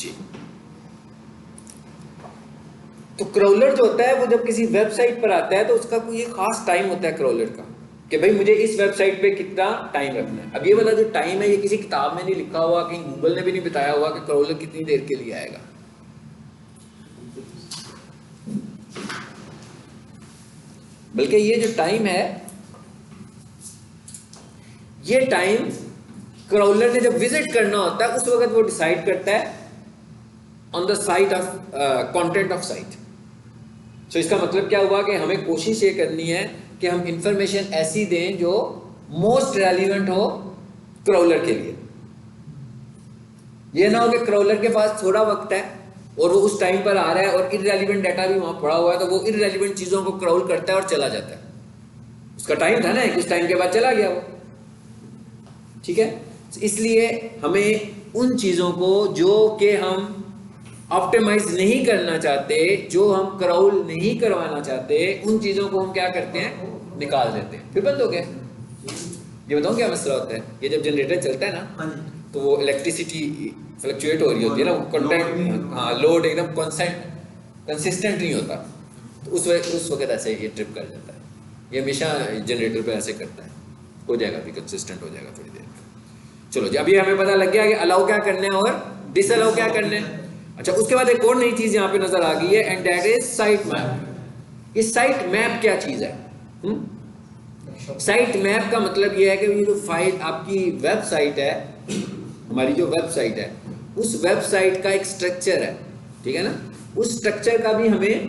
जी। तो क्रॉलर जो होता है वो जब किसी वेबसाइट पर आता है तो उसका कोई एक खास टाइम होता है क्रॉलर का, कि भाई मुझे इस वेबसाइट पे कितना टाइम रखना है। अब ये वाला जो टाइम है ये किसी किताब में नहीं लिखा हुआ, कहीं गूगल ने भी नहीं बताया हुआ कि क्रॉलर कितनी देर के लिए आएगा। बल्कि ये जो टाइम है, ये टाइम क्रॉलर ने जब विजिट करना होता है उस वक्त वो डिसाइड करता है on the site of content of site. तो इसका मतलब क्या हुआ कि हमें कोशिश ये करनी है कि हम इंफॉर्मेशन ऐसी दें जो मोस्ट रेलिवेंट हो क्रॉलर के लिए। ये ना हो कि क्रॉलर के पास थोड़ा वक्त है और वो उस टाइम पर आ रहा है और इररेलेवेंट डाटा भी वहां पड़ा हुआ है, तो वो इररेलेवेंट चीजों को क्रॉल करता है और चला जाता है। उसका टाइम था ना, कुछ टाइम के बाद चला गया वो। ठीक है, इसलिए हमें उन चीजों को जो कि हम ऑप्टिमाइज नहीं करना चाहते, जो हम क्रॉल नहीं करवाना चाहते, उन चीजों को हम क्या करते हैं, निकाल देते हैं। फिर बंद हो गया। ये बताऊं क्या मसला होता है, ये जब जनरेटर चलता है ना तो वो इलेक्ट्रिसिटी फ्लक्चुएट हो रही होती है ना, कंटेंट, हाँ, लोड एकदम कंसिस्टेंट नहीं होता, तो उस वक्त ऐसे ये ट्रिप कर जाता है। ये हमेशा जनरेटर पे ऐसे करता है, हो जाएगा भी कंसिस्टेंट हो जाएगा थोड़ी देर में। चलो जी, अभी हमें पता लग गया कि अलाउ क्या करना है और डिसअलाउ क्या करना है। अच्छा, उसके बाद एक और नई चीज यहाँ पे नजर आ गई है, and that is site map. ये साइट मैप क्या चीज है? साइट मैप का मतलब ये है कि ये जो फाइल आपकी वेबसाइट है, हमारी जो वेबसाइट है, उस वेबसाइट का एक स्ट्रक्चर है, ठीक है ना, उस स्ट्रक्चर का भी हमें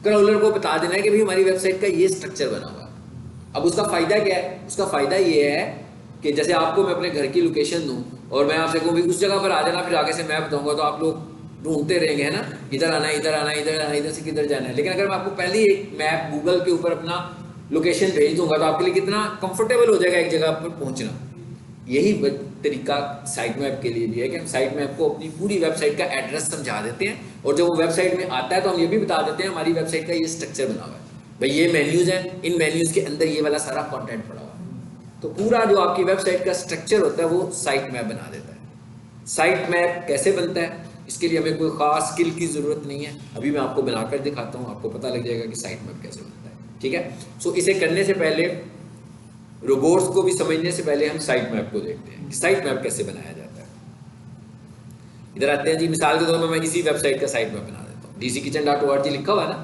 क्रॉलर को बता देना है कि भाई हमारी वेबसाइट का ये स्ट्रक्चर बना हुआ है। अब उसका फायदा क्या है? उसका फायदा ये है कि जैसे आपको मैं अपने घर की लोकेशन दूं और मैं आपसे कहूँ उस जगह पर आ जाना, फिर आगे से मैप दूंगा तो आप लोग ढूंढते रहेंगे, है ना, इधर आना है, इधर आना है, इधर आना है, इधर से किधर जाना है। लेकिन अगर मैं आपको पहले ही एक मैप गूगल के ऊपर अपना लोकेशन भेज दूंगा तो आपके लिए कितना कंफर्टेबल हो जाएगा एक जगह पर पहुंचना। यही तरीका साइट मैप के लिए भी है कि हम साइट मैप को अपनी पूरी वेबसाइट का एड्रेस समझा देते हैं, और जब वो वेबसाइट में आता है तो हम ये भी बता देते हैं हमारी वेबसाइट का ये स्ट्रक्चर बना हुआ है, भाई ये मेन्यूज हैं, इन मेन्यूज के अंदर ये वाला सारा कंटेंट पड़ा हुआ है। तो पूरा जो आपकी वेबसाइट का स्ट्रक्चर होता है वो साइट मैप बना देता है। साइट मैप कैसे बनता है, इसके लिए हमें कोई खास स्किल की जरूरत नहीं है, अभी मैं आपको बनाकर दिखाता हूँ, आपको पता लग जाएगा कि साइट मैप कैसे बनता है। ठीक है, सो इसे करने से पहले, रोबोट्स को भी समझने से पहले हम साइट मैप को देखते हैं कि साइट मैप कैसे बनाया जाता है। इधर आते हैं जी, मिसाल के तौर पर मैं इसी वेबसाइट का साइट मैप बना देता हूँ, dckitchen.org लिखा हुआ है ना,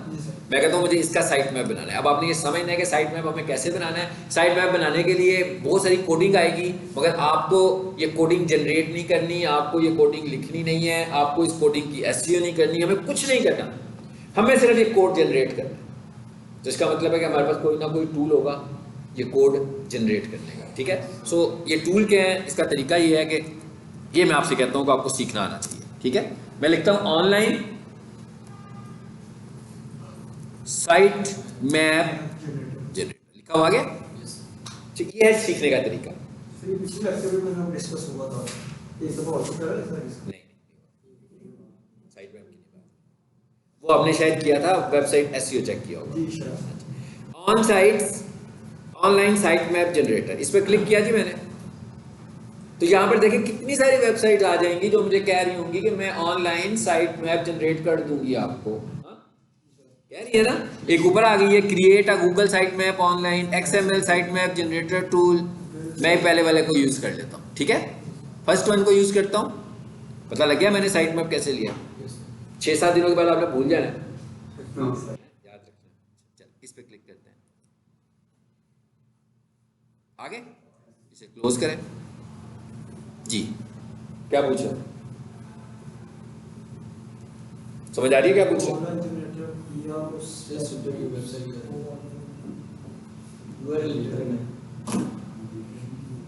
मैं कहता हूँ मुझे इसका साइट मैप बनाना है। अब आपने ये समझना है कि साइट मैप हमें कैसे बनाना है। साइट मैप बनाने के लिए बहुत सारी कोडिंग आएगी, मगर आपको ये कोडिंग जनरेट नहीं करनी, आपको ये कोडिंग लिखनी नहीं है, आपको इस कोडिंग की एसईओ नहीं करनी, हमें कुछ नहीं करना, हमें सिर्फ ये कोड जनरेट करना है। तो इसका मतलब है कि हमारे पास कोई ना कोई टूल होगा ये कोड जनरेट करने का। ठीक है, सो ये टूल क्या है, इसका तरीका ये है कि ये मैं आपसे कहता हूँ कि आपको सीखना आना चाहिए। ठीक है, मैं लिखता हूँ ऑनलाइन साइट मैप जनरेटर, लिखा हुआ आगे। ठीक, ये है सीखने का तरीका। नहीं, साइट मैप की नहीं बात, वो आपने शायद किया था, वेबसाइट एसईओ चेक किया होगा। On sites online site map generator, इस पर क्लिक किया जी मैंने, तो यहाँ पर देखिए कितनी सारी वेबसाइट आ जाएंगी जो मुझे कह रही होंगी कि मैं ऑनलाइन साइट मैप जनरेट कर दूंगी आपको। कह रही है ना, एक ऊपर आ गई है, create a Google site map online XML site map generator tool. मैं पहले वाले को यूज कर लेता हूँ, ठीक है, फर्स्ट वन को यूज करता हूँ। पता लग गया मैंने साइट मैप कैसे लिया। 6-7 दिनों के बाद आपने भूल जाना, याद रखना। चल, इस पे क्लिक करते हैं, आगे इसे क्लोज करें। जी, क्या पूछा, समझ आ रही है क्या पूछा?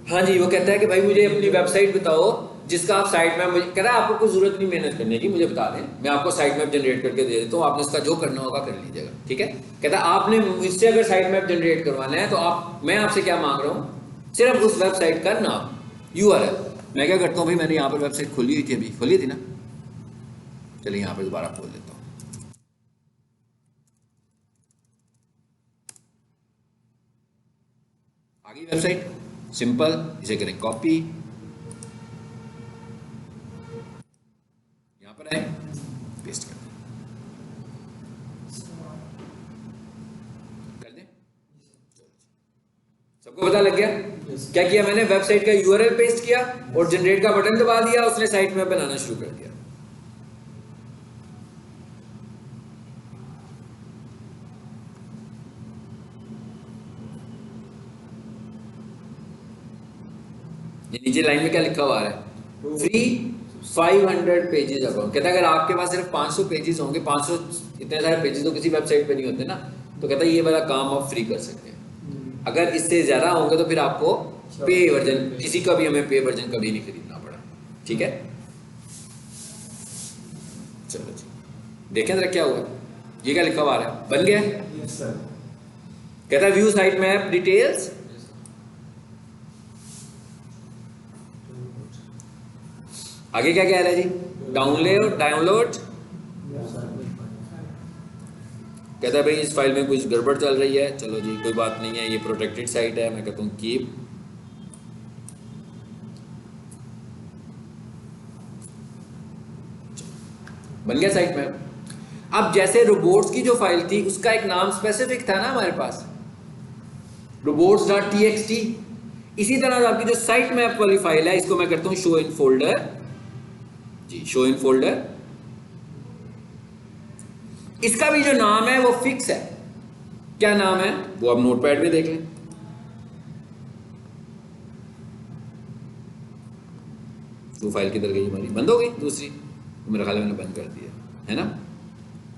हाँ जी, वो कहता है कि भाई मुझे अपनी वेबसाइट बताओ जिसका आप साइट मैप, मुझे कह रहा है आपको कोई जरूरत नहीं मेहनत करने की, मुझे बता दें, मैं आपको साइट मैप जनरेट करके दे देता हूँ, आपने इसका जो करना होगा कर लीजिएगा। ठीक है, कहता है आपने मुझसे अगर साइट मैप जनरेट करवाना है तो आप, मैं आपसे क्या मांग रहा हूँ, सिर्फ उस वेबसाइट का नाम, URL। मैं क्या करता हूँ भाई, मैंने यहाँ पर वेबसाइट खोली हुई थी, अभी खोली थी ना, चलिए यहाँ पर दोबारा खोल देता हूँ। आ गई वेबसाइट, सिंपल, इसे करें कॉपी, पर आए, पेस्ट कर दें। सबको पता लग गया? क्या किया मैंने? वेबसाइट का यूआरएल पेस्ट किया और जनरेट का बटन दबा दिया, उसने साइट मैप बनाना शुरू कर दिया। ये नीचे लाइन में क्या लिखा हुआ है? Free 500 pages account. कहता है अगर आपके पास सिर्फ 500 पेजेस होंगे, 500 इतने सारे पेजेस तो किसी वेबसाइट पे नहीं होते ना, तो कहता है ये वाला काम आप फ्री कर सकते हैं। अगर इससे ज्यादा होंगे तो फिर आपको पे वर्जन, किसी का भी हमें पे वर्जन कभी नहीं खरीदना पड़ा। ठीक है, चलो जी देखें जरा क्या हुआ। ये क्या लिखा हुआ है? बन गया? कहता है व्यू साइट मैप डिटेल्स। आगे क्या कह रहा है जी? डाउनलोड। कहता है भाई इस फाइल में कुछ गड़बड़ चल रही है। चलो जी कोई बात नहीं है, ये प्रोटेक्टेड साइट है। मैं कहता हूँ कीप। बन गया साइट मैप। अब जैसे रोबोट्स की जो फाइल थी उसका एक नाम स्पेसिफिक था ना हमारे पास, robots.txt। इसी तरह आपकी जो साइट मैप वाली फाइल है, इसको मैं करता हूं शो इन फोल्डर जी, शो इन फोल्डर। इसका भी जो नाम है वो फिक्स है। क्या नाम है वो आप नोटपैड में देख लें। वो फाइल किधर गई हमारी? बंद हो गई दूसरी, तो मेरा ख्याल है मैंने बंद कर दिया है ना,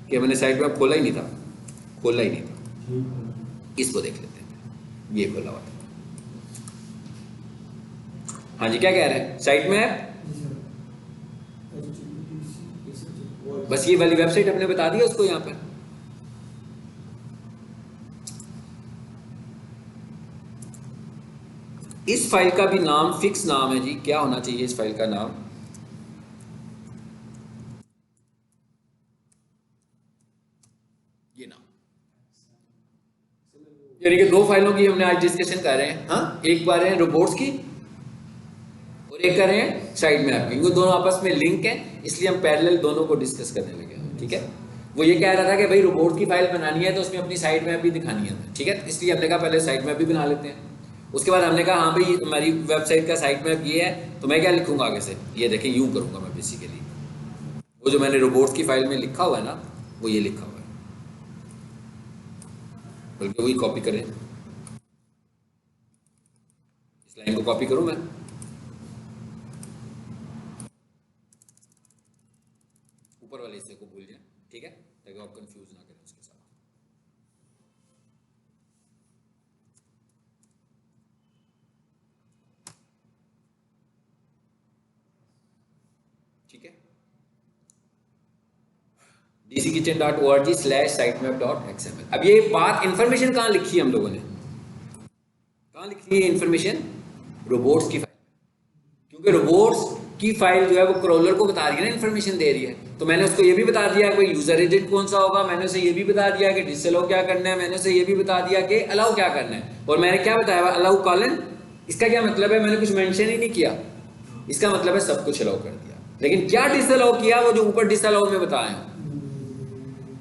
कि मैंने साइट मैप खोला ही नहीं था, खोला ही नहीं था। इसको देख लेते हैं, ये खोला हुआ था। हाँ जी क्या कह रहे हैं? साइट मैप बस ये वाली वेबसाइट हमने बता दिया उसको यहां पर। इस फाइल का भी नाम फिक्स नाम है जी। क्या होना चाहिए इस फाइल का नाम? ये नाम, यानी कि दो फाइलों की हमने आज डिस्कशन कर रहे हैं। हाँ, एक बार है रोबोट्स की और एक कर रहे हैं साइट मैप की। वो दोनों आपस में लिंक है, इसलिए हम पैरेलल दोनों को डिस्कस करने लगे। ठीक है, वो ये कह रहा था कि भाई रोबोट की फाइल बनानी है तो उसमें अपनी साइट मैप भी दिखानी है। ठीक है, इसलिए हमने कहा पहले साइट मैप भी बना लेते हैं। उसके बाद हमने कहा हाँ भाई हमारी वेबसाइट का साइट मैप ये है, तो मैं क्या लिखूंगा आगे से? ये देखें, यूं करूंगा मैं बेसिकली। वो जो मैंने रोबोट्स की फाइल में लिखा हुआ है ना, वो ये लिखा हुआ है, बल्कि वही कॉपी करें। इस लाइन को कॉपी करूं मैं, ऊपर वाले हिस्से को भूल जाए। ठीक है, ताकि आप कंफ्यूज ना करें उसके साथ। ठीक है, dckitchen.org/sitemap.xml। अब ये बात इंफॉर्मेशन कहाँ लिखी है हम लोगों ने? कहाँ लिखी है इंफॉर्मेशन? रोबोट्स की फाइल। क्योंकि रोबोट्स की फाइल जो है वो क्रॉलर को बता रही है ना, इंफॉर्मेशन दे रही है। तो मैंने उसको ये भी बता दिया कोई यूजर एजेंट कौन सा होगा, मैंने उसे ये भी बता दिया कि डिसअलाउ क्या करना है, मैंने उसे ये भी बता दिया कि अलाउ क्या करना है। और मैंने क्या बताया? Allow colon. इसका क्या मतलब है? मैंने कुछ मेंशन ही नहीं किया। इसका मतलब है सब कुछ अलाउ कर दिया, लेकिन क्या डिसअलाउ किया वो जो ऊपर डिसअलाउ में बताया।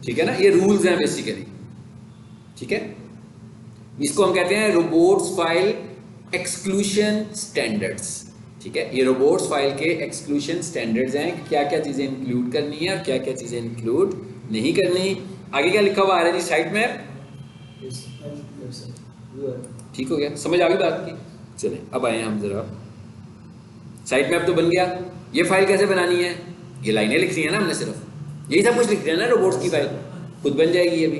ठीक है ना, ये रूल्स हैं बेसिकली। ठीक है, इसको हम कहते हैं रोबोट्स फाइल एक्सक्लूशन स्टैंडर्ड्स। ठीक है, ये रोबोट्स फाइल के एक्सक्लूशन स्टैंडर्ड्स हैं कि क्या क्या चीजें इंक्लूड करनी है और क्या क्या चीजें इंक्लूड नहीं करनी। आगे क्या लिखा हुआ आ रहा है जी? Site map. ठीक हो गया, समझ आ गई बात की? चलें अब आए हम जरा, साइट मैप तो बन गया। ये फाइल कैसे बनानी है? ये लाइनें लिख रही है ना हमने, सिर्फ यही सब कुछ लिख रहे हैं ना। रोबोट्स की फाइल खुद बन जाएगी ये भी।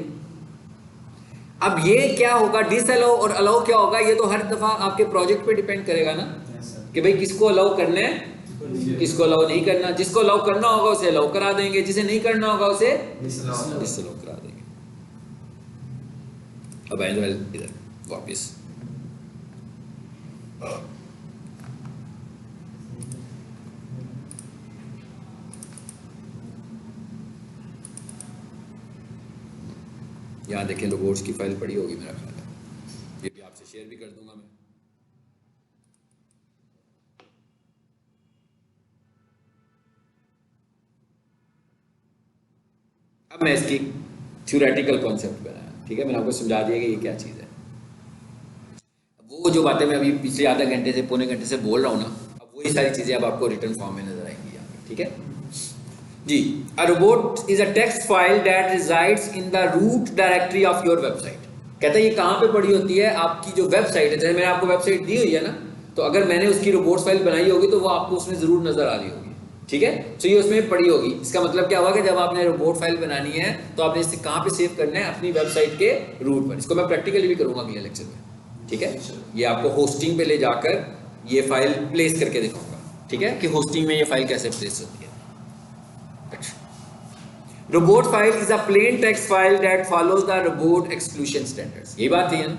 अब ये क्या होगा? डिसअलाउ और अलाउ क्या होगा? ये तो हर दफा आपके प्रोजेक्ट पे डिपेंड करेगा ना, कि भाई किसको अलाउ करना है, किसको अलाउ नहीं करना। जिसको अलाउ करना होगा उसे अलाउ करा देंगे, जिसे नहीं करना होगा उसे डिसअलाउ करा देंगे। अब आए इधर वापिस। यहाँ देखें, रोबोट्स की फाइल पड़ी होगी मेरा ख्याल है, ये भी आपसे शेयर भी कर दूंगा मैं। अब मैं इसकी थ्योरेटिकल कॉन्सेप्ट बनाया, ठीक है, मैंने आपको समझा दिया कि ये क्या चीज़ है। वो जो बातें मैं अभी पिछले आधा घंटे से पौने घंटे से बोल रहा हूँ ना, अब वही सारी चीज़ें अब आपको रिटर्न फॉर्म में नजर आएंगी यहाँ पे, ठीक है जी। A robot is a text file that resides in the root directory of your website. कहता है ये कहाँ पे पड़ी होती है, आपकी जो वेबसाइट है, जैसे मैंने आपको वेबसाइट दी हुई है ना, तो अगर मैंने उसकी रोबोट फाइल बनाई होगी तो वो आपको उसमें जरूर नजर आ रही होगी, ठीक है। तो ये उसमें पड़ी होगी, इसका मतलब क्या होगा कि जब आपने रोबोट फाइल बनानी है तो आपने इसे कहाँ पे सेव करना है, अपनी वेबसाइट के रूट पर। इसको मैं प्रैक्टिकली भी करूंगा अगले लेक्चर में, ठीक है। ये आपको होस्टिंग पे ले जाकर ये फाइल प्लेस करके दिखाऊंगा, ठीक है, कि होस्टिंग में ये फाइल कैसे प्लेस होती है। Robot file is a plain text file that follows the robot exclusion standards, ये बात है ना,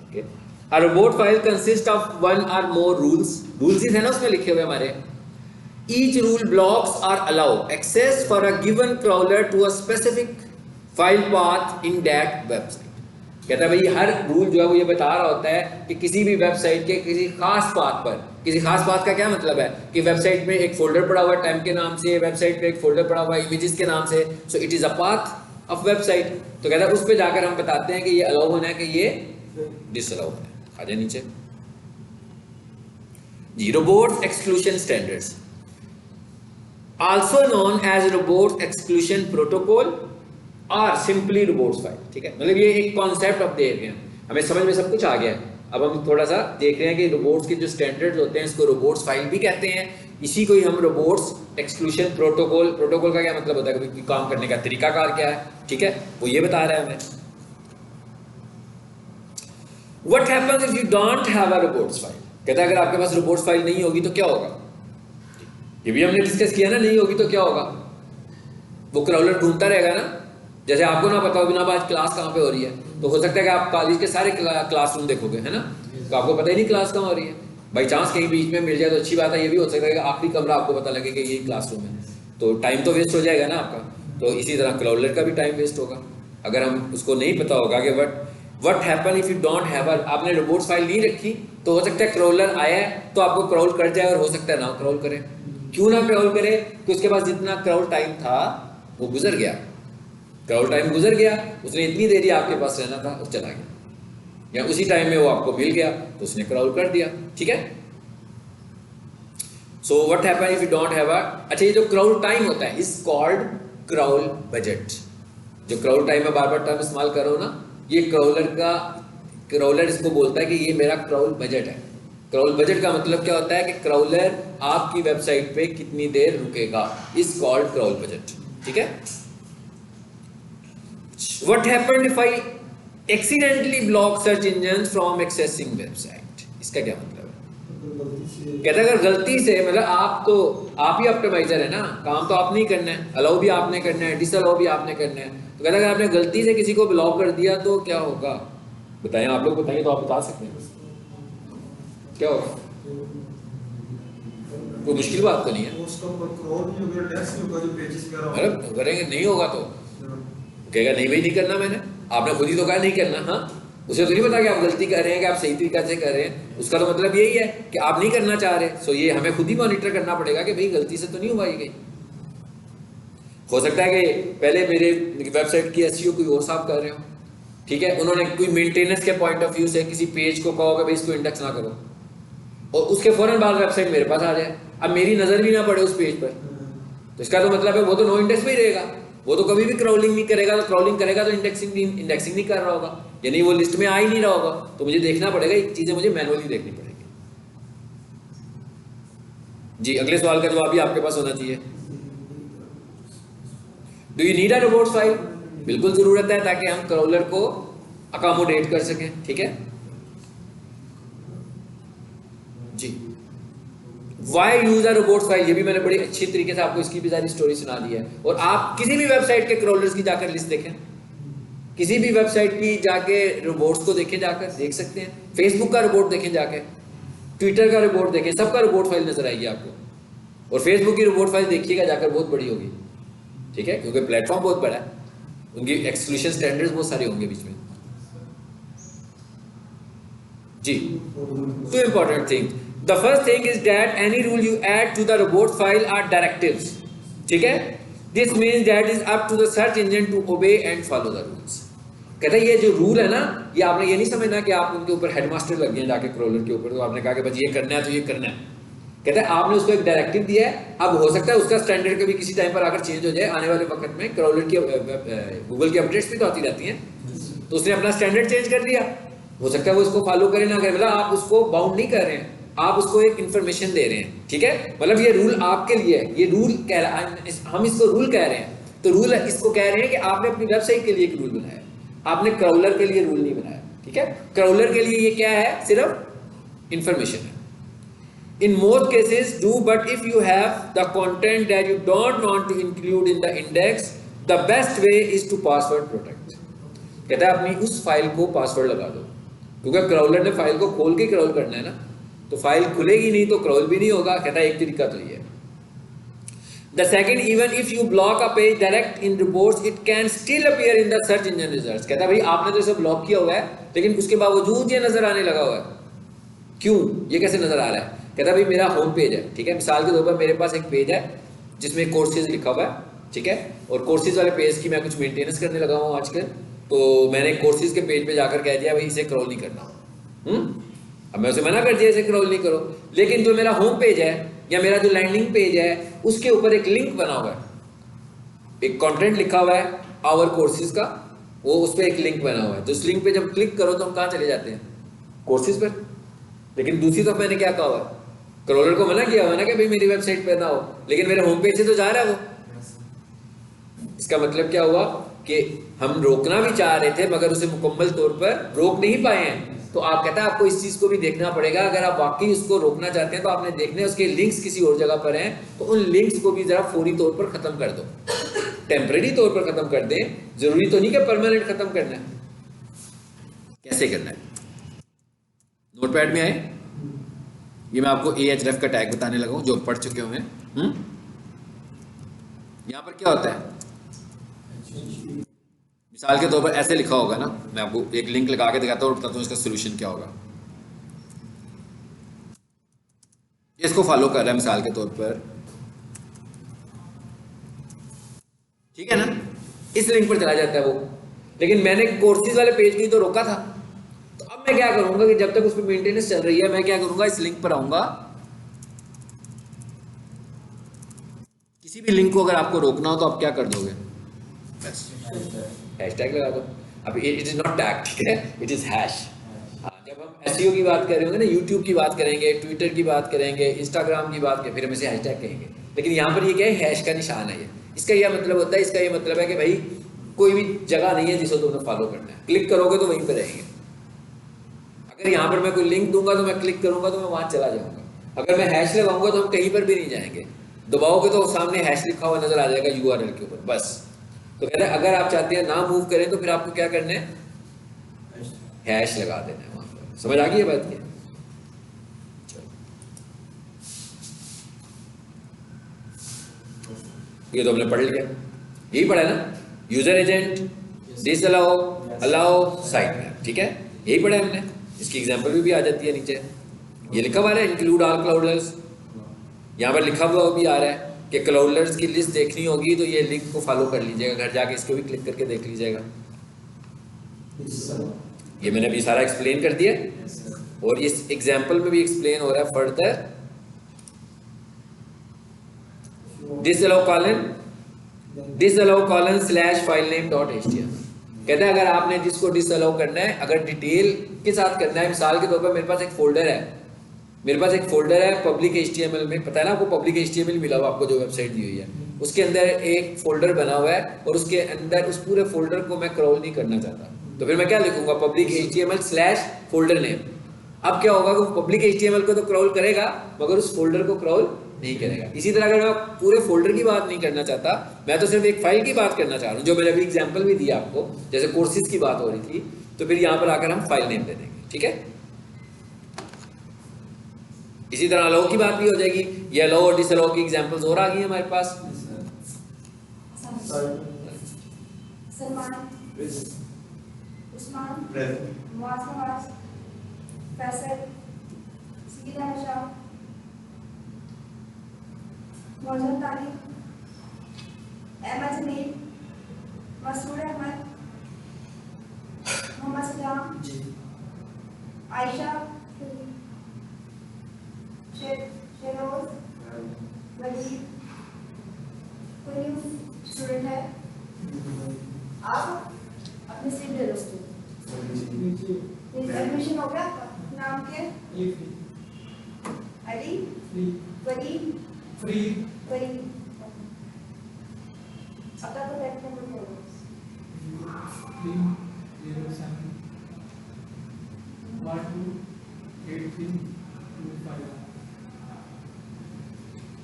okay. A robot file consist of one और मोर रूल्स, रूल्स ही है ना उसमें लिखे हुए हमारे। Each rule blocks are allow access for a given crawler to a specific file path in that website। कहता है भाई हर रूल जो है वो ये बता रहा होता है कि किसी भी वेबसाइट के किसी खास पाथ पर, किसी खास पाथ का क्या मतलब है कि वेबसाइट में एक फोल्डर पड़ा हुआ है टाइम के नाम से, वेबसाइट पे एक फोल्डर पड़ा हुआ है इमेजेस के नाम से, so it is a path of website. तो कहता है उस पर जाकर हम बताते हैं कि ये अलाउ होना है कि ये डिसअलाउ होना है। आ जाए नीचे जी। Robot exclusion standards also known as robot exclusion protocol or simply robots file, ठीक है। मतलब ये एक कॉन्सेप्ट अब देख रहे हैं, हमें समझ में सब कुछ आ गया है। अब हम थोड़ा सा देख रहे हैं कि रोबोट्स के जो स्टैंडर्ड्स होते हैं इसको रोबोट्स फाइल भी कहते हैं, इसी को ही हम रोबोट्स एक्सक्लूशन प्रोटोकॉल, प्रोटोकॉल का क्या मतलब होता है कि काम करने का तरीकाकार क्या है, ठीक है, वो ये बता रहा है हमें। What happens if you don't have a robots file, कहता है अगर आपके पास रोबोट्स फाइल नहीं होगी तो क्या होगा, ये भी हमने डिस्कस किया ना, नहीं होगी तो क्या होगा, वो क्राउलर ढूंढता रहेगा ना। जैसे आपको ना पता हो बिना आज क्लास कहाँ पे हो रही है, तो हो सकता है कि आप कॉलेज के सारे क्लासरूम देखोगे, है ना, तो आपको पता ही नहीं क्लास कहाँ हो रही है। बाई चांस कहीं बीच में मिल जाए तो अच्छी बात है, ये भी हो सकता है कि आखिरी कमरा आपको पता लगे कि ये क्लासरूम है, तो टाइम तो वेस्ट हो जाएगा ना आपका। तो इसी तरह क्राउलर का भी टाइम वेस्ट होगा अगर हम उसको नहीं पता होगा कि what happen if you don't have, आपने रोबोट फाइल नहीं रखी तो हो सकता है क्राउलर आया है तो आपको क्राउल कर जाए और हो सकता है ना क्राउल करे। क्यों ना क्राउल करे, कि उसके पास जितना क्राउल टाइम था वो गुजर गया, क्राउल टाइम गुजर गया, उसने इतनी देर ही आपके पास रहना था और चला गया, या उसी टाइम में वो आपको मिल गया तो उसने क्राउल कर दिया, ठीक है। So what happen if you don't have a, अच्छा ये जो क्राउल टाइम होता है इज कॉल्ड क्राउल बजट। जो क्राउल टाइम में बार बार टर्म इस्तेमाल करो ना, ये क्राउलर इसको बोलता है कि ये मेरा क्राउल बजट है। क्राउल बजट का मतलब क्या होता है कि क्राउलर आपकी वेबसाइट पे कितनी देर रुकेगा, इज कॉल्ड क्राउल बजट, ठीक है। What happened if I accidentally block search engine from accessing website, इसका क्या मतलब है। कहता है अगर गलती से, मतलब आप ही ऑप्टिमाइजर है ना, काम तो आपने ही करना है, अलाउ भी आपने करना है, डिसअलाउ भी आपने करना है। तो कहता है अगर आपने गलती से किसी को ब्लॉक कर दिया तो क्या होगा, बताएं आप लोग, बताइए तो आप बता सकते हैं क्या होगा। कोई मुश्किल बात तो नहीं है, अरे करेंगे नहीं होगा तो कहेगा नहीं भाई नहीं करना, मैंने आपने खुद ही तो कहा नहीं करना। हाँ, उसे तो नहीं पता कि आप गलती कर रहे हैं कि आप सही तरीका से कर रहे हैं, उसका तो मतलब यही है कि आप नहीं करना चाह रहे। सो ये हमें खुद ही मॉनिटर करना पड़ेगा कि भाई गलती से तो नहीं हुआ ये कहीं। हो सकता है कि पहले मेरे वेबसाइट की एसईओ कोई और साहब कर रहे हो, ठीक है, उन्होंने कोई मेंटेनेंस के पॉइंट ऑफ व्यू से किसी पेज को कहो कि भाई इसको इंडेक्स ना करो, और उसके फौरन बाद वेबसाइट मेरे पास आ जाए, अब मेरी नजर भी ना पड़े उस पेज पर, तो इसका तो मतलब है वो तो नो इंडेक्स में ही रहेगा, वो तो कभी भी क्राउलिंग नहीं करेगा। तो क्राउलिंग करेगा तो इंडेक्सिंग नहीं कर रहा होगा, यानी वो लिस्ट में आ ही नहीं रहा होगा। तो मुझे देखना पड़ेगा, ये चीजें मुझे मैनुअली देखनी पड़ेगी। जी अगले सवाल का जवाब भी आपके पास होना चाहिए। Do you need a robot file, बिल्कुल जरूरत है ताकि हम क्राउलर को अकोमोडेट कर सकें, ठीक है जी। Why use a robot file, ये भी मैंने बड़ी अच्छी तरीके से आपको इसकी भी सारी स्टोरी सुना दी है। और आप किसी भी वेबसाइट के क्राउलर्स की जाकर लिस्ट देखें, किसी भी वेबसाइट की जाके रोबोट्स को देखें, जाकर देख सकते हैं। फेसबुक का रोबोट देखें जाके, ट्विटर का रोबोट देखें, सबका रोबोट फाइल नजर आएगी आपको। और फेसबुक की रोबोट फाइल देखिएगा जाकर, बहुत बड़ी होगी, ठीक है, क्योंकि प्लेटफॉर्म बहुत बड़ा है, उनकी एक्सक्लूशन स्टैंडर्ड्स बहुत सारे होंगे बीच में जी। Two important thing, the first thing is that any rule you add to the robot file are directives, ठीक है। This means that is up to the search engine to obey and follow the rules. कहता है ये जो rule है ना, ये आपने ये नहीं समझना कि आप उनके ऊपर हेडमास्टर लग गए जाके क्रॉलर के ऊपर, तो आपने कहा कि बस ये करना है तो ये करना है। कहता है आपने उसको एक डायरेक्टिव दिया है, अब हो सकता है उसका स्टैंडर्ड कभी किसी टाइम पर आकर चेंज हो जाए, आने वाले वक्त में क्रॉलर की गूगल की अपडेट्स भी तो आती रहती हैं, तो उसने अपना स्टैंडर्ड चेंज कर दिया, हो सकता है वो इसको फॉलो करे ना करे, मतलब आप उसको बाउंड नहीं कर रहे हैं, आप उसको एक इन्फॉर्मेशन दे रहे हैं, ठीक है। मतलब ये रूल आपके लिए है, ये रूल कह रहा है, हम इसको रूल कह रहे हैं, तो रूल इसको कह रहे हैं कि आपने अपनी वेबसाइट के लिए एक रूल बनाया, आपने क्रॉलर के लिए रूल नहीं बनाया, ठीक है। क्रॉलर के लिए ये क्या है, सिर्फ इंफॉर्मेशन है। In most cases do, but if you have the content that you don't want to include in the index, the best way is to password protect। कहता है अपनी उस फाइल को पासवर्ड लगा दो, क्योंकि क्रॉलर ने फाइल को खोल के क्रॉल करना है ना, तो फाइल खुलेगी नहीं तो क्रॉल भी नहीं होगा। कहता है एक तरीका तो ये है। The second, even if you block a page direct in reports, it can still appear in the search engine results। कहता है भाई आपने तो इसे ब्लॉक किया हुआ है, लेकिन उसके बावजूद ये नजर आने लगा हुआ है, क्यों, ये कैसे नजर आ रहा है। कहता है भाई मेरा होम पेज है, ठीक है, मिसाल के तौर पर मेरे पास एक पेज है जिसमें कोर्सेज लिखा हुआ है, ठीक है, और कोर्सेज वाले पेज की मैं कुछ मेंटेनेंस करने लगा हूँ आजकल, तो मैंने कोर्सेज के पेज पे जाकर कह दिया भाई इसे क्रॉल नहीं करना, अब मैं उसे मना कर दिया इसे क्रॉल नहीं करो, लेकिन जो मेरा होम पेज है या मेरा जो लैंडिंग पेज है उसके ऊपर एक लिंक बना हुआ है, एक कंटेंट लिखा हुआ है आवर कोर्सेज का, वो उस पर एक लिंक बना हुआ है, तो उस लिंक पे जब क्लिक करो तो हम कहाँ चले जाते हैं, कोर्सेज पर। लेकिन दूसरी तरफ मैंने क्या कहा हुआ है, क्रॉलर को मना किया हुआ ना कि भाई मेरी वेबसाइट पे ना हो, लेकिन मेरे होम पेज से तो जा रहा है वो। इसका मतलब क्या हुआ कि हम रोकना भी चाह रहे थे मगर उसे मुकम्मल तौर पर रोक नहीं पाए हैं। तो आप कहता है आपको इस चीज को भी देखना पड़ेगा, अगर आप वाकई उसको रोकना चाहते हैं तो आपने देखना है उसके लिंक्स किसी और जगह पर हैं, तो उन लिंक्स को भी जरा फौरी तौर पर खत्म कर दो, टेम्परेरी तौर पर खत्म कर दें, जरूरी तो नहीं कि परमानेंट खत्म करना है। कैसे करना है, नोटपैड में आए, ये मैं आपको AHREF का टैग बताने लगा हूं जो पढ़ चुके हुए हैं। यहां पर क्या होता है, मिसाल के तौर पर ऐसे लिखा होगा ना, मैं आपको एक लिंक लगा के दिखाता हूँ और बताता हूँ इसका सोल्यूशन क्या होगा। इसको फॉलो कर रहा है मिसाल के तौर पर, ठीक है ना, इस लिंक पर चला जाता है वो, लेकिन मैंने कोर्सेज वाले पेज को ही तो रोका था। तो अब मैं क्या करूंगा कि जब तक उस पर मेंटेनेंस चल रही है, मैं क्या करूंगा, इस लिंक पर आऊंगा, किसी भी लिंक को अगर आपको रोकना हो तो आप क्या कर दोगे, बस हैशटैग लगा दो। अब इट इज नॉट टैग, ठीक है, इट इज हैश। जब हम एसईओ की बात करेंगे ना, यूट्यूब की बात करेंगे, ट्विटर की बात करेंगे, इंस्टाग्राम की बात करेंगे, फिर हम इसे हैशटैग कहेंगे, लेकिन यहाँ पर ये क्या है, हैश का निशान है ये। इसका यह मतलब होता है, इसका ये मतलब है कि भाई कोई भी जगह नहीं है जिसको तुम्हें फॉलो करना है, क्लिक करोगे तो वहीं पर रहेंगे। अगर यहाँ पर मैं कोई लिंक दूंगा तो मैं क्लिक करूंगा तो मैं वहां चला जाऊंगा, अगर मैं हैश लगाऊंगा तो हम कहीं पर भी नहीं जाएंगे, दबाओगे तो सामने हैश लिखा हुआ नजर आ जाएगा URL के ऊपर, बस। तो कहते हैं अगर आप चाहते हैं ना मूव करें तो फिर आपको क्या करना है, हैश लगा देना है वहां पर। समझ आ गई है बात की, ये तो हमने पढ़ लिया, यही पढ़ा है ना, user agent, disallow, allow, site map, ठीक है, यही पढ़ा है हमने। इसकी एग्जांपल भी आ जाती है नीचे, ये लिखा हुआ है इंक्लूड ऑल क्लाउडर्स, यहाँ पर लिखा हुआ भी आ रहा है कि क्लाउडर्स की लिस्ट देखनी होगी तो ये लिंक को फॉलो कर लीजिएगा, घर जाके इसको भी क्लिक करके देख लीजिएगा। ये मैंने अभी सारा एक्सप्लेन कर दिया, और इस एग्जांपल में भी एक्सप्लेन हो रहा है फर्दर। disallow colon / filename.html कहता है अगर आपने जिसको डिसअलाउ करना है, अगर डिटेल के साथ करना है, मिसाल के तौर पर मेरे पास एक फोल्डर है, पब्लिक HTML में, पता है ना आपको पब्लिक HTML मिला हुआ आपको जो वेबसाइट दी हुई है, उसके अंदर एक फोल्डर बना हुआ है और उसके अंदर उस पूरे फोल्डर को मैं क्रॉल नहीं करना चाहता, तो फिर मैं क्या लिखूंगा, पब्लिक HTML / फोल्डर नेम। अब क्या होगा कि पब्लिक HTML को तो क्रॉल करेगा मगर उस फोल्डर को क्रॉल नहीं करेगा। इसी तरह अगर मैं पूरे फोल्डर की बात नहीं करना चाहता, मैं तो सिर्फ एक फाइल की बात करना चाह रहा हूँ, जो मैंने अभी एग्जांपल भी दिया आपको, जैसे कोर्सेज की बात हो रही थी, तो फिर यहाँ पर आकर हम फाइल नेम दे देंगे, ठीक है। इसी तरह अलाउ की बात भी हो जाएगी, ये अलाउ और डिसअलाउ की एग्जांपल्स और आ गई हमारे पास। सलमान, उस्मान, मुआज़, फैसल, सीदा शाह, मौजूद तारीख, अहमद जमील, मसूद अहमद, मोहम्मद सलाम, जी आयशा, शेरोज, वलीद, कोई स्टूडेंट है? आप अपने सीट ले लो। एडमिशन हो गया आपका? नाम क्या है? अली, वलीद, वलीद। अपना तो बैठ नंबर बोलो।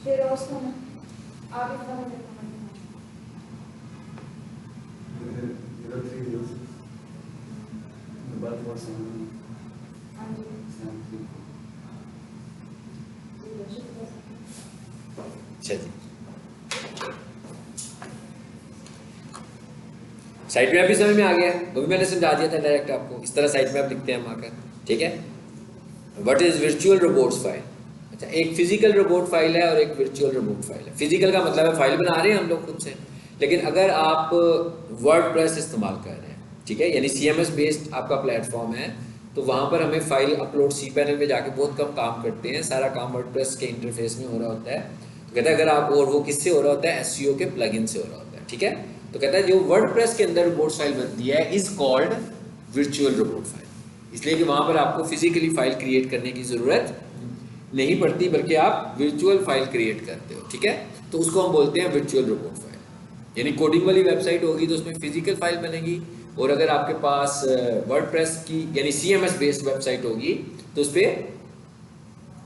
शेरोज को ना आप इतना नंबर हाँ जी। अच्छा जी, साइट मैप भी समझ में आ गया, वो भी मैंने समझा दिया था डायरेक्ट आपको। इस तरह साइट मैप लिखते हैं हम आकर, ठीक है। What is virtual robots file? अच्छा, एक फिजिकल रोबोट फाइल है और एक वर्चुअल रोबोट फाइल है। फिजिकल का मतलब है फाइल बना रहे हैं हम लोग खुद से, लेकिन अगर आप वर्डप्रेस इस्तेमाल कर रहे हैं, ठीक है, यानी CMS बेस्ड आपका प्लेटफॉर्म है, तो वहाँ पर हमें फाइल अपलोड cPanel पे जाके बहुत कम काम करते हैं, सारा काम वर्डप्रेस के इंटरफेस में हो रहा होता है। तो कहता है अगर आप, और वो किससे हो रहा होता है? SEO के प्लगइन से हो रहा होता है, ठीक है। तो कहता है जो वर्डप्रेस के अंदर रोबोट फाइल बनती है is called virtual robot file, इसलिए कि वहाँ पर आपको फिजिकली फाइल क्रिएट करने की ज़रूरत नहीं पड़ती, बल्कि आप वर्चुअल फाइल क्रिएट करते हो, ठीक है। तो उसको हम बोलते हैं वर्चुअल रोबोट फाइल। यानी कोडिंग वाली वेबसाइट होगी तो उसमें फिजिकल फाइल बनेगी, और अगर आपके पास वर्डप्रेस की यानी CMS बेस्ड वेबसाइट होगी तो उस पर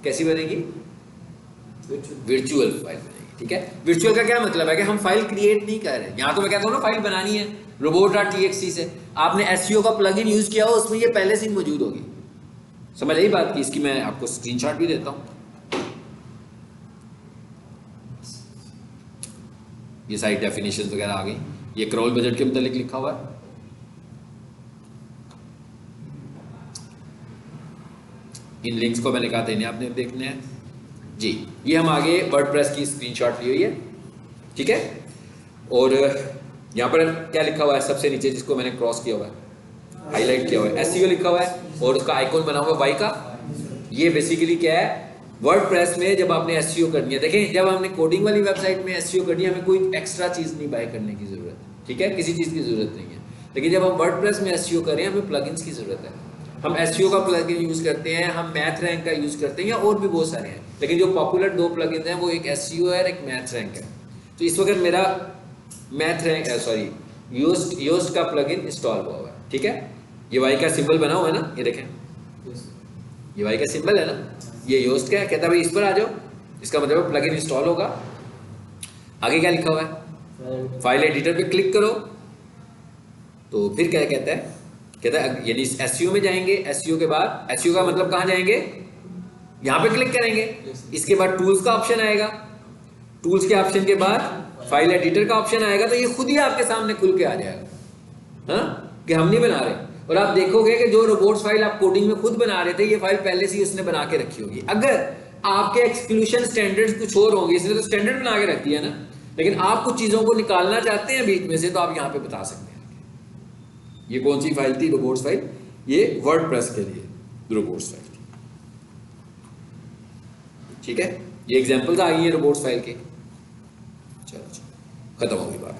कैसी बनेगी? वर्चुअल फाइल बनेगी, ठीक है। वर्चुअल का क्या मतलब है कि हम फाइल क्रिएट नहीं कर रहे। यहाँ तो मैं कहता हूँ ना फाइल बनानी है robot.txt से, आपने SEO का प्लगइन यूज किया हो, उसमें ये पहले से ही मौजूद होगी। समझ आई बात की? इसकी मैं आपको स्क्रीनशॉट भी देता हूँ। ये साइट डेफिनेशन वगैरह आ गई, ये क्रॉल बजट के मुतालिक लिखा हुआ है। इन लिंक्स को मैंने कहा था इन्हें आपने देखने हैं जी। ये हम आगे वर्डप्रेस की स्क्रीनशॉट ली हुई है, ठीक है। और यहाँ पर क्या लिखा हुआ है सबसे नीचे, जिसको मैंने क्रॉस किया हुआ है, हाईलाइट किया हुआ है, SEO लिखा हुआ है, और उसका आइकॉन बना हुआ है वाई का। ये बेसिकली क्या है? वर्डप्रेस में जब आपने SEO करनी है, देखें जब हमने कोडिंग वाली वेबसाइट में SEO करनी है, हमें कोई एक्स्ट्रा चीज़ नहीं बाय करने की ज़रूरत, ठीक है, किसी चीज़ की ज़रूरत नहीं है। लेकिन जब हम वर्डप्रेस में SEO करें, हमें प्लगइन्स की ज़रूरत है। हम SEO का प्लगइन यूज़ करते हैं, हम मैथ रैंक का यूज़ करते हैं, या और भी बहुत सारे हैं, लेकिन जो पॉपुलर 2 प्लगइन्स हैं वो एक SEO है और एक मैथ रैंक है। तो इस वक्त मेरा मैथ रैंक योस्ट का प्लगइन इंस्टॉल हुआ हुआ है, ठीक है। ये वाई का सिंबल बना हुआ है ना, ये देखें, ये वाई का सिंबल है ना, ये योस्ट का है। कहता है भाई इस पर आ जाओ, इसका मतलब प्लगइन इंस्टॉल होगा। आगे क्या लिखा हुआ है? फाइल एडिटर पे क्लिक करो, तो फिर क्या कहता है? कहता है यानी SEO में जाएंगे, SEO के बाद, SEO का मतलब कहाँ जाएंगे? यहाँ पे क्लिक करेंगे, इसके बाद टूल्स का ऑप्शन आएगा, टूल्स के ऑप्शन के बाद फाइल एडिटर का ऑप्शन आएगा, तो ये खुद ही आपके सामने खुल के आ जाएगा, हाँ, कि हम नहीं बना रहे। और आप देखोगे कि जो रोबोट्स फाइल आप कोडिंग में खुद बना रहे थे, ये फाइल पहले से ही उसने बना के रखी होगी। अगर आपके एक्सक्लूशन स्टैंडर्ड्स कुछ और होंगे, इसने तो स्टैंडर्ड बना के रख दिया ना, लेकिन आप कुछ चीज़ों को निकालना चाहते हैं बीच में से, तो आप यहाँ पे बता सकते हैं। ये कौन सी फाइल थी? Robots file. ये वर्डप्रेस के लिए रोबोट्स फाइल थी, ठीक है। ये एग्जांपल्स आ गई है रोबोट्स फाइल के। चलो खत्म हो गई बात।